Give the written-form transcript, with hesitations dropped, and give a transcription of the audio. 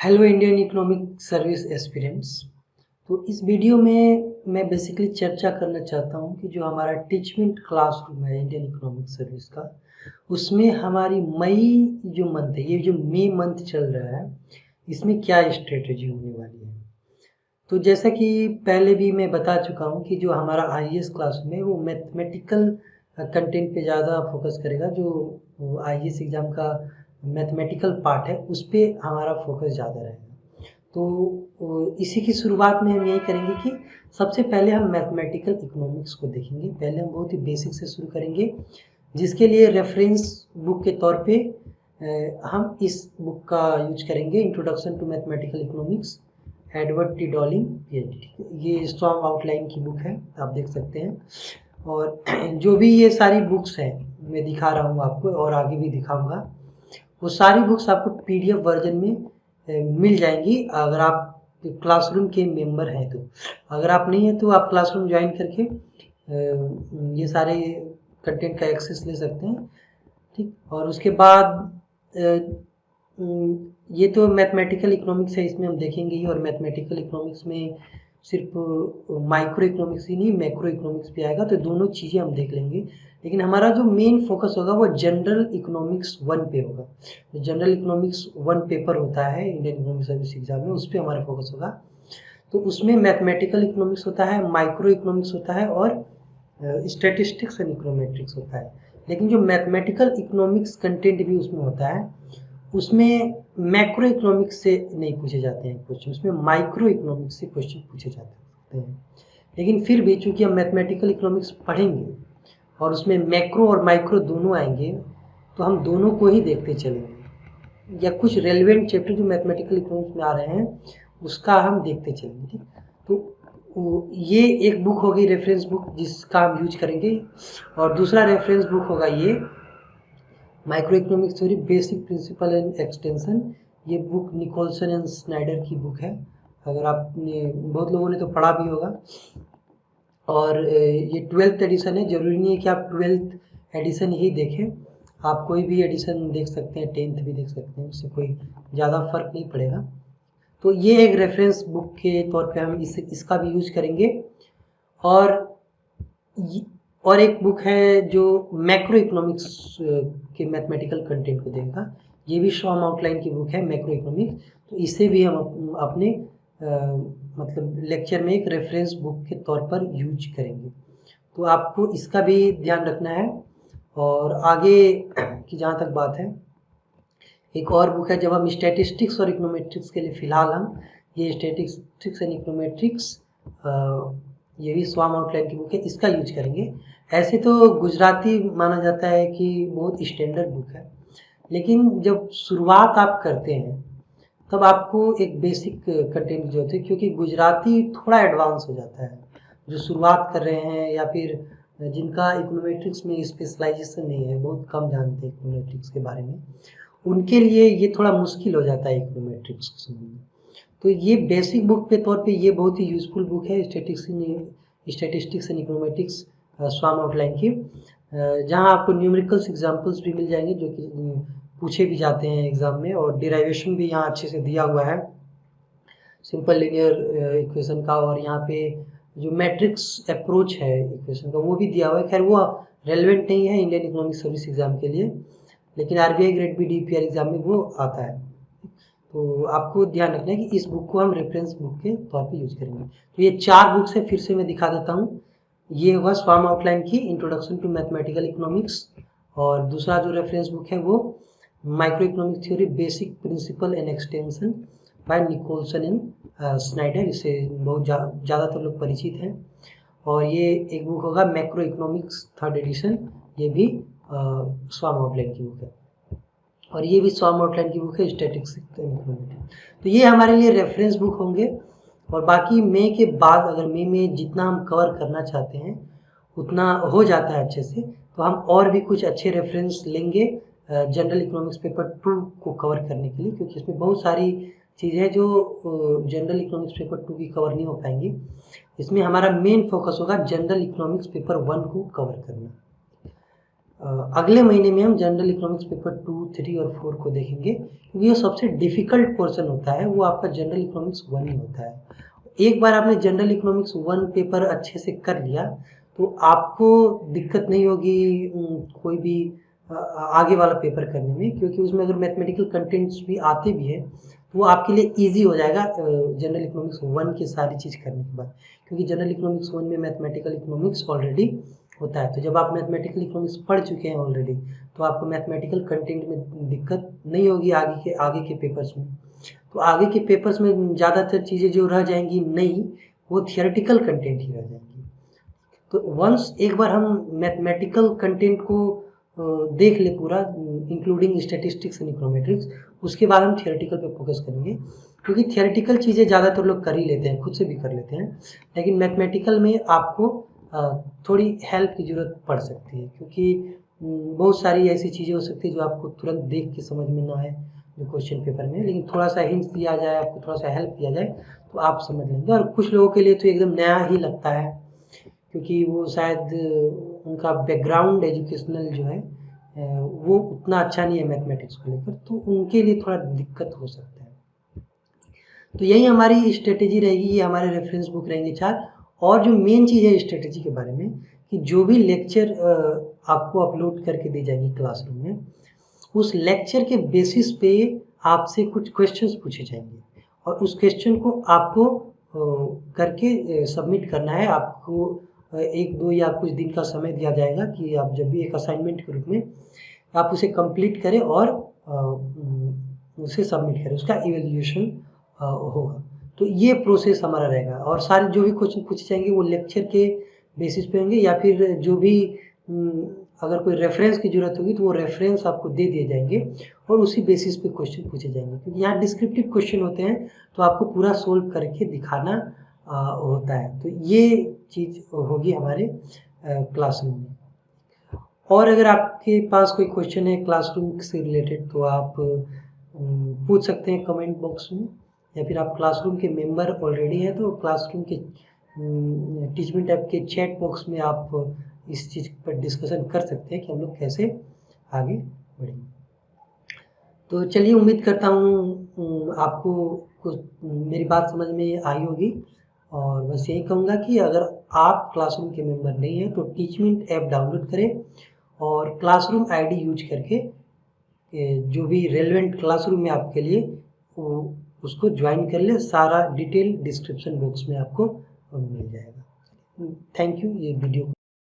Hello Indian economic service aspirants. तो इस video में मैं बेसिकली चर्चा करना चाहता हूँ कि जो हमारा टीचमेंट क्लासरूम है इंडियन इकोनॉमिक सर्विस का, उसमें हमारी मई जो मंथ है, ये जो मई मंथ चल रहा है, इसमें क्या स्ट्रेटेजी होने वाली है। तो जैसा कि पहले भी मैं बता चुका हूँ कि जो हमारा आईएएस क्लासरूम है वो मैथमेटिकल कंटेंट पे ज़्यादा फोकस करेगा। जो आईएएस एग्ज़ाम का मैथमेटिकल पार्ट है उस पर हमारा फोकस ज़्यादा रहेगा। तो इसी की शुरुआत में हम यही करेंगे कि सबसे पहले हम मैथमेटिकल इकोनॉमिक्स को देखेंगे। पहले हम बहुत ही बेसिक से शुरू करेंगे, जिसके लिए रेफरेंस बुक के तौर पे हम इस बुक का यूज करेंगे, introduction to mathematical economics, Edward T Dowling PhD. ये स्ट्रॉन्ग आउटलाइन की बुक है, आप देख सकते हैं। और जो भी ये सारी बुक्स हैं मैं दिखा रहा हूँ आपको और आगे भी दिखाऊंगा, वो सारी बुक्स आपको पीडीएफ वर्जन में मिल जाएंगी अगर आप क्लासरूम के मेंबर हैं। तो अगर आप नहीं हैं तो आप क्लासरूम ज्वाइन करके ये सारे कंटेंट का एक्सेस ले सकते हैं। ठीक, और उसके बाद ये तो मैथमेटिकल इकोनॉमिक्स है, इसमें हम देखेंगे ही। और मैथमेटिकल इकोनॉमिक्स में सिर्फ माइक्रो इकोनॉमिक्स ही नहीं, मैक्रो इकोनॉमिक्स भी आएगा, तो दोनों चीज़ें हम देख लेंगे। लेकिन हमारा जो मेन फोकस होगा वो जनरल इकोनॉमिक्स 1 पे होगा। जो जनरल इकोनॉमिक्स 1 पेपर होता है इंडियन इकोनॉमिक सर्विस एग्जाम में, उस पर हमारा फोकस होगा। तो उसमें मैथमेटिकल इकोनॉमिक्स होता है, माइक्रो इकोनॉमिक्स होता है और स्टैटिस्टिक्स एंड इकोनोमेट्रिक्स होता है। लेकिन जो मैथमेटिकल इकोनॉमिक्स कंटेंट भी उसमें होता है, उसमें मैक्रो इकोनॉमिक्स से नहीं पूछे जाते हैं क्वेश्चन, उसमें माइक्रो इकोनॉमिक्स से क्वेश्चन पूछे जाते हैं। लेकिन फिर भी चूंकि हम मैथमेटिकल इकोनॉमिक्स पढ़ेंगे और उसमें मैक्रो और माइक्रो दोनों आएंगे, तो हम दोनों को ही देखते चलेंगे, या कुछ रेलिवेंट चैप्टर जो मैथमेटिकल इकोनॉमिक्स में आ रहे हैं उसका हम देखते चलेंगे। ठीक, तो ये एक बुक होगी रेफरेंस बुक जिसका हम यूज करेंगे। और दूसरा रेफरेंस बुक होगा ये micro economics theory basic principle and extension. ये बुक निकोलसन एंड स्नाइडर की बुक है। अगर आपने, बहुत लोगों ने तो पढ़ा भी होगा। और ये 12th एडिशन है। जरूरी नहीं है कि आप 12th एडिशन ही देखें, आप कोई भी एडिशन देख सकते हैं, 10th भी देख सकते हैं, उससे कोई ज़्यादा फर्क नहीं पड़ेगा। तो ये एक रेफरेंस बुक के तौर पे हम इसका भी यूज करेंगे। और और एक बुक है जो मैक्रो इकोनॉमिक्स के मैथमेटिकल कंटेंट को देगा। ये भी शॉर्म आउटलाइन की बुक है, मैक्रो इकोनॉमिक्स। तो इसे भी हम अपने मतलब लेक्चर में एक रेफरेंस बुक के तौर पर यूज करेंगे। तो आपको इसका भी ध्यान रखना है। और आगे की जहाँ तक बात है, एक और बुक है, जब हम स्टैटिस्टिक्स और इकोनोमेट्रिक्स के लिए फ़िलहाल हम ये स्टैटिस्टिक्स एंड इकोनोमेट्रिक्स, ये भी स्वाम आउटलाइन की बुक है, इसका यूज करेंगे। ऐसे तो गुजराती माना जाता है कि बहुत स्टैंडर्ड बुक है, लेकिन जब शुरुआत आप करते हैं तब आपको एक बेसिक कंटेंट की जरूरत है, क्योंकि गुजराती थोड़ा एडवांस हो जाता है। जो शुरुआत कर रहे हैं या फिर जिनका इकोनोमेट्रिक्स में स्पेशलाइजेशन नहीं है, बहुत कम जानते हैं इकोनोमेट्रिक्स के बारे में, उनके लिए ये थोड़ा मुश्किल हो जाता है इकोनोमेट्रिक्स को समझना। तो ये बेसिक बुक के तौर पे ये बहुत ही यूजफुल बुक है, स्टैटिस्टिक्स एंड इकोनोमेट्रिक्स स्वाम आउटलाइन की, जहाँ आपको न्यूमेरिकल्स एग्जांपल्स भी मिल जाएंगे जो कि पूछे भी जाते हैं एग्जाम में। और डिराइवेशन भी यहाँ अच्छे से दिया हुआ है सिंपल लीनियर इक्वेशन का। और यहाँ पे जो मैट्रिक्स अप्रोच है इक्वेशन का वो भी दिया हुआ है। खैर वो रेलिवेंट नहीं है इंडियन इकोनॉमिक सर्विस एग्जाम के लिए, लेकिन RBI grade B DPR exam में वो आता है। तो आपको ध्यान रखना है कि इस बुक को हम रेफरेंस बुक के तौर पे यूज करेंगे। तो ये 4 बुक्स है, फिर से मैं दिखा देता हूँ। ये होगा स्वाम आउटलाइन की इंट्रोडक्शन टू मैथमेटिकल इकोनॉमिक्स, और दूसरा जो रेफरेंस बुक है वो micro economic theory basic principle and extension by Nicholson and Snyder. इससे बहुत ज़्यादातर लोग परिचित हैं। और ये एक बुक होगा मैक्रो इकोनॉमिक्स 3rd एडिशन, ये भी स्वाम आउटलाइन की बुक है। और ये भी स्वाम आउटलाइन की बुक है, स्टैटिस्टिक्स एंड इकोनोमेट्रिक्स। तो ये हमारे लिए रेफरेंस बुक होंगे। और बाकी मई के बाद, अगर मई में जितना हम कवर करना चाहते हैं उतना हो जाता है अच्छे से, तो हम और भी कुछ अच्छे रेफरेंस लेंगे जनरल इकोनॉमिक्स पेपर 2 को कवर करने के लिए, क्योंकि इसमें बहुत सारी चीज़ें हैं जो जनरल इकोनॉमिक्स पेपर 2 की कवर नहीं हो पाएंगी। इसमें हमारा मेन फोकस होगा जनरल इकोनॉमिक्स पेपर 1 को कवर करना। अगले महीने में हम जनरल इकोनॉमिक्स पेपर 2, 3 और 4 को देखेंगे, क्योंकि ये सबसे डिफिकल्ट पोर्शन होता है, वो आपका जनरल इकोनॉमिक्स 1 ही होता है। एक बार आपने जनरल इकोनॉमिक्स 1 पेपर अच्छे से कर लिया तो आपको दिक्कत नहीं होगी कोई भी आगे वाला पेपर करने में, क्योंकि उसमें अगर मैथमेटिकल कंटेंट्स भी आते भी हैं तो वो आपके लिए इजी हो जाएगा जनरल इकोनॉमिक्स 1 की सारी चीज़ करने के बाद, क्योंकि जनरल इकोनॉमिक्स 1 में मैथमेटिकल इकोनॉमिक्स ऑलरेडी होता है। तो जब आप मैथमेटिकल इकोनॉमिक्स पढ़ चुके हैं ऑलरेडी तो आपको मैथमेटिकल कंटेंट में दिक्कत नहीं होगी आगे के पेपर्स में। तो आगे के पेपर्स में ज़्यादातर चीज़ें जो रह जाएंगी नहीं, वो थियोरेटिकल कंटेंट ही रह जाएंगी। तो वंस एक बार हम मैथमेटिकल कंटेंट को देख ले पूरा, इंक्लूडिंग स्टैटिस्टिक्स एंड इकोनोमेट्रिक्स, उसके बाद हम थियोरेटिकल पे फोकस करेंगे, क्योंकि थियोरेटिकल चीज़ें ज़्यादातर लोग कर ही लेते हैं, खुद से भी कर लेते हैं, लेकिन मैथमेटिकल में आपको थोड़ी हेल्प की ज़रूरत पड़ सकती है, क्योंकि बहुत सारी ऐसी चीज़ें हो सकती है जो आपको तुरंत देख के समझ में ना आए जो क्वेश्चन पेपर में, लेकिन थोड़ा सा हिंट्स दिया जाए, आपको थोड़ा सा हेल्प किया जाए तो आप समझ लेंगे। और कुछ लोगों के लिए तो एकदम नया ही लगता है, क्योंकि वो शायद उनका बैकग्राउंड एजुकेशनल जो है वो उतना अच्छा नहीं है मैथमेटिक्स को लेकर, तो उनके लिए थोड़ा दिक्कत हो सकता है। तो यही हमारी स्ट्रेटेजी रहेगी, ये हमारे रेफरेंस बुक रहेंगे 4। और जो मेन चीज़ है स्ट्रेटेजी के बारे में, कि जो भी लेक्चर आपको अपलोड करके दी जाएगी क्लासरूम में, उस लेक्चर के बेसिस पे आपसे कुछ क्वेश्चंस पूछे जाएंगे, और उस क्वेश्चन को आपको करके सबमिट करना है। आपको 1-2 या कुछ दिन का समय दिया जाएगा कि आप जब भी एक असाइनमेंट के रूप में आप उसे कंप्लीट करें और उसे सबमिट करें, उसका इवैल्यूएशन होगा। तो ये प्रोसेस हमारा रहेगा, और सारे जो भी क्वेश्चन पूछे जाएंगे वो लेक्चर के बेसिस पे होंगे, या फिर जो भी अगर कोई रेफरेंस की जरूरत होगी तो वो रेफरेंस आपको दे दिए जाएंगे और उसी बेसिस पे क्वेश्चन पूछे जाएंगे, क्योंकि यहाँ डिस्क्रिप्टिव क्वेश्चन होते हैं तो आपको पूरा सोल्व करके दिखाना होता है। तो ये चीज़ होगी हमारे क्लासरूम में। और अगर आपके पास कोई क्वेश्चन है क्लासरूम से रिलेटेड तो आप पूछ सकते हैं कमेंट बॉक्स में, या फिर आप क्लासरूम के मेंबर ऑलरेडी हैं तो क्लासरूम के टीचमेंट ऐप के चैट बॉक्स में आप इस चीज़ पर डिस्कशन कर सकते हैं कि हम लोग कैसे आगे बढ़ेंगे। तो चलिए, उम्मीद करता हूँ आपको कुछ मेरी बात समझ में आई होगी, और बस यही कहूँगा कि अगर आप क्लासरूम के मेंबर नहीं हैं तो टीचमेंट ऐप डाउनलोड करें और क्लासरूम आईडी यूज करके जो भी रेलेवेंट क्लासरूम में आपके लिए उसको ज्वाइन कर ले। सारा डिटेल डिस्क्रिप्शन बॉक्स में आपको मिल जाएगा। Thank you. ये वीडियो